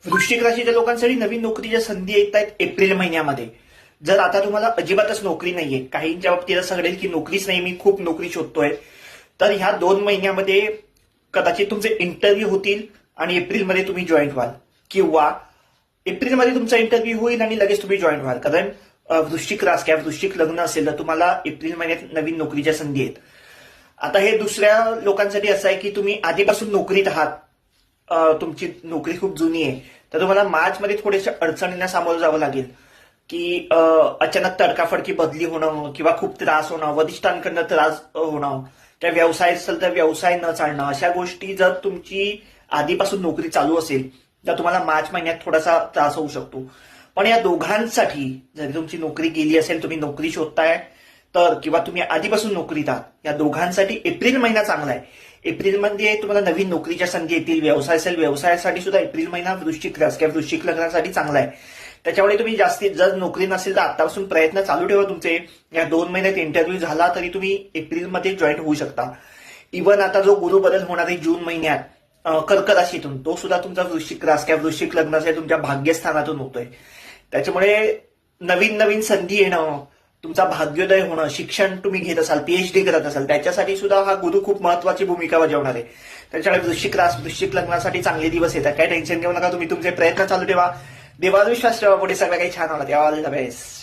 वृश्चिक राशीच्या लोकांसाठी नवीन नोकरीच्या संधी येत आहेत एप्रिल महिन्यामध्ये. जर आता तुम्हाला अजिबातच नोकरी नाहीये, काहींच्या बाबतीत असं घडेल की नोकरीच नाही, मी खूप नोकरी शोधतोय, तर ह्या 2 महिन्यामध्ये कदाचित तुमचे इंटरव्ह्यू होतील आणि एप्रिलमध्ये तुम्ही जॉईन व्हाल, किंवा एप्रिलमध्ये तुमचा इंटरव्ह्यू होईल आणि लगेच तुम्ही जॉईन व्हाल. कारण वृश्चिक रास किंवा वृश्चिक लग्न असेल तर तुम्हाला एप्रिल महिन्यात नवीन नोकरीच्या संधी आहेत. आता हे दुसऱ्या लोकांसाठी असं आहे की तुम्ही आधीपासून नोकरीत आहात, तुमची नोकरी खूप जुनी आहे, तर तुम्हाला मार्चमध्ये थोड्याशा अडचणींना सामोरं जावं लागेल, की अचानक तडकाफडकी बदली होणं किंवा खूप त्रास होणं, वरिष्ठांकडनं त्रास होणं, त्या व्यवसाय असेल तर व्यवसाय न चालणं, अशा गोष्टी जर तुमची आधीपासून नोकरी चालू असेल तर तुम्हाला मार्च महिन्यात थोडासा त्रास होऊ शकतो. पण या दोघांसाठी, जरी तुमची नोकरी गेली असेल, तुम्ही नोकरी शोधताय तर, किंवा तुम्ही आधीपासून नोकरीत आहात, या दोघांसाठी एप्रिल महिना चांगला आहे. एप्रिलमध्ये तुम्हाला नवीन नोकरीच्या संधी येतील. व्यवसाय असेल, व्यवसायासाठी सुद्धा एप्रिल महिना वृश्चिक रास किंवा वृश्चिक लग्नासाठी चांगला आहे. त्याच्यामुळे तुम्ही जास्तीत, जर नोकरी नसेल तर आतापासून प्रयत्न चालू ठेवा तुमचे. या 2 महिन्यात इंटरव्ह्यू झाला तरी तुम्ही एप्रिलमध्ये जॉईन होऊ शकता. इव्हन आता जो गुरु बदल होणार आहे जून महिन्यात कर्क राशीतून, तो सुद्धा तुमचा वृश्चिक रास किंवा वृश्चिक लग्नासाठी तुमच्या भाग्यस्थानातून होतोय. त्याच्यामुळे नवीन नवीन संधी येणं, तुमचा भाग्योदय होणं, शिक्षण तुम्ही घेत असाल, पीएचडी करत असाल, त्याच्यासाठी सुद्धा हा गुरु खूप महत्वाची भूमिका बजावणार आहे. त्याच्यामुळे वृश्चिक रास, वृश्चिक लग्नासाठी चांगले दिवस येतात. काही टेन्शन घेऊ नका, तुम्ही तुमचे प्रयत्न चालू ठेवा, देवावर विश्वास ठेवा, पुढे सगळं काही छान होणार. All the best.